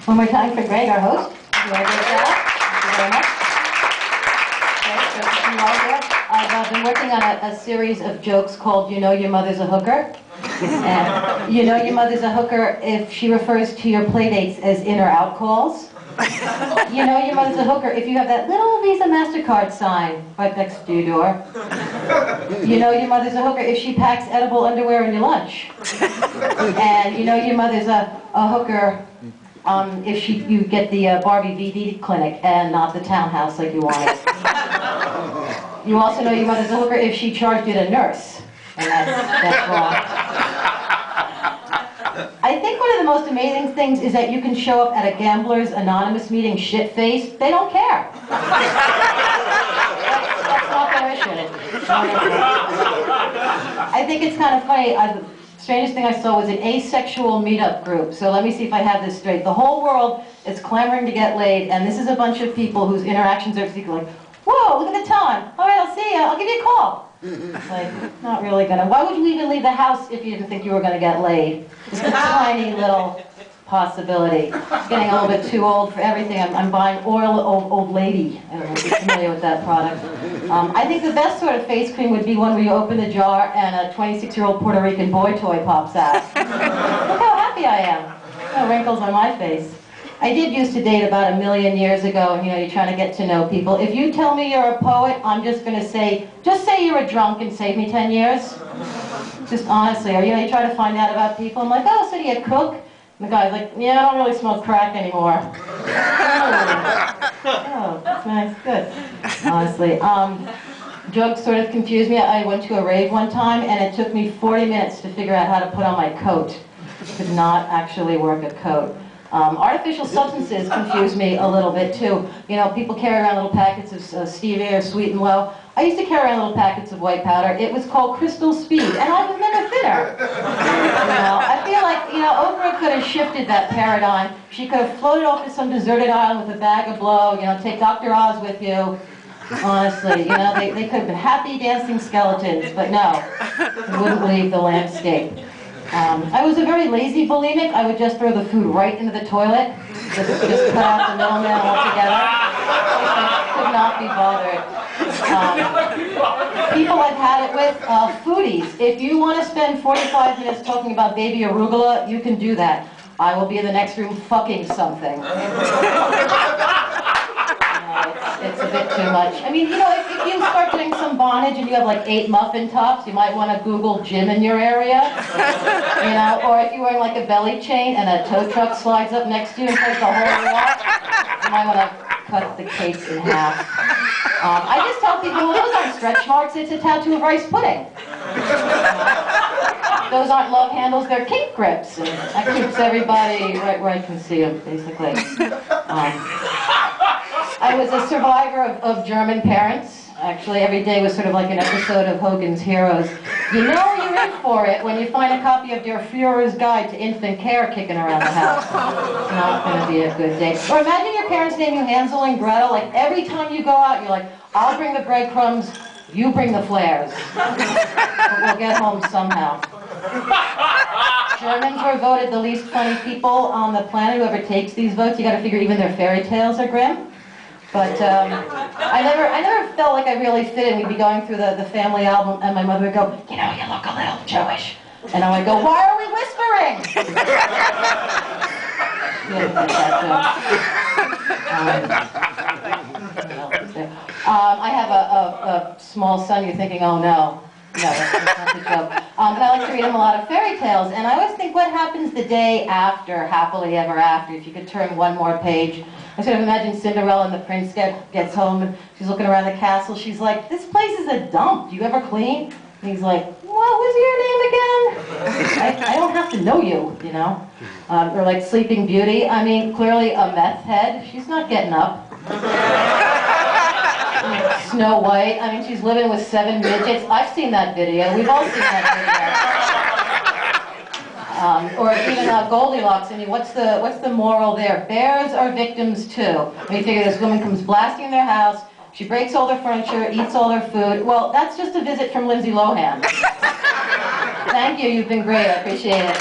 One more time for Greg, our host. You want to give that up? Thank you very much. Okay, so you all here. I've been working on a series of jokes called You Know Your Mother's a Hooker. And you know your mother's a hooker if she refers to your playdates as in or out calls. You know your mother's a hooker if you have that little Visa MasterCard sign right next to your door. You know your mother's a hooker if she packs edible underwear in your lunch. And you know your mother's a hooker if you get the Barbie VD clinic and not the townhouse like you wanted. You also know your mother's a hooker if she charged you to nurse. And that's wrong. I think one of the most amazing things is that you can show up at a Gamblers Anonymous meeting shit-faced. They don't care. That's not their issue. I think it's kind of funny. The strangest thing I saw was an asexual meetup group. So let me see if I have this straight. The whole world is clamoring to get laid, and this is a bunch of people whose interactions are like, whoa, look at the time. All right, I'll see you. I'll give you a call. Like, not really gonna. Why would you even leave the house if you didn't think you were gonna get laid? Just a tiny little possibility. It's getting a little bit too old for everything. I'm buying Oil Old Lady. I don't know if you're familiar with that product. I think the best sort of face cream would be one where you open the jar and a 26-year-old Puerto Rican boy toy pops out. Look how happy I am. No wrinkles on my face. I did used to date about 1 million years ago, and you're trying to get to know people. If you tell me you're a poet, I'm just going to say, just say you're a drunk and save me 10 years. Just honestly, or you try to find out about people. I'm like, oh, so do you cook? And the guy's like, yeah, I don't really smoke crack anymore. Oh, that's nice, good. Honestly. Jokes sort of confused me. I went to a rave one time, and it took me 40 minutes to figure out how to put on my coat. Could not actually work a coat. Artificial substances confuse me a little bit too. People carry around little packets of stevia or Sweet and Low. I used to carry around little packets of white powder. It was called Crystal Speed, and I was never thinner. I feel like Oprah could have shifted that paradigm. She could have floated off to some deserted island with a bag of blow. Take Dr. Oz with you. Honestly, they could have been happy dancing skeletons, but no, they wouldn't leave the landscape. I was a very lazy bulimic. I would just throw the food right into the toilet, just cut out the middleman altogether. I could not be bothered. People I've had it with, foodies. If you want to spend 45 minutes talking about baby arugula, you can do that. I will be in the next room fucking something. It's a bit too much. I mean, if you start doing some bondage and you have like 8 muffin tops, you might want to Google gym in your area. Or if you're wearing like a belly chain and a tow truck slides up next to you and takes the whole walk, you might want to cut the cake in half. I just tell people, well, those aren't stretch marks, it's a tattoo of rice pudding. Those aren't love handles, they're kink grips. And that keeps everybody right where I can see them, basically. I was a survivor of German parents. Actually, every day was sort of like an episode of Hogan's Heroes. You know you're in for it when you find a copy of Der Führer's Guide to Infant Care kicking around the house. It's not going to be a good day. Or imagine your parents name you Hansel and Gretel. Like every time you go out, you're like, I'll bring the breadcrumbs, you bring the flares. But we'll get home somehow. Germans were voted the least funny people on the planet. Whoever takes these votes, you got to figure even their fairy tales are grim. But I never felt like I really fit in. We'd be going through the family album, and my mother would go, you look a little Jewish. And I would go, why are we whispering? I have a small son. You're thinking, oh no. No, that's not the joke. And I like to read him a lot of fairy tales, and I always think what happens the day after Happily Ever After, if you could turn one more page. I sort of imagine Cinderella and the prince gets home, and she's looking around the castle. She's like, this place is a dump. Do you ever clean? And he's like, what was your name again? I don't have to know you, Or like Sleeping Beauty. I mean, clearly a meth head. She's not getting up. Snow White. I mean, she's living with 7 midgets. I've seen that video. We've all seen that video. Or even Goldilocks. I mean, what's the moral there? Bears are victims too. I mean, you figure this woman comes blasting in their house. She breaks all their furniture, eats all their food. Well, that's just a visit from Lindsay Lohan. Thank you. You've been great. I appreciate it.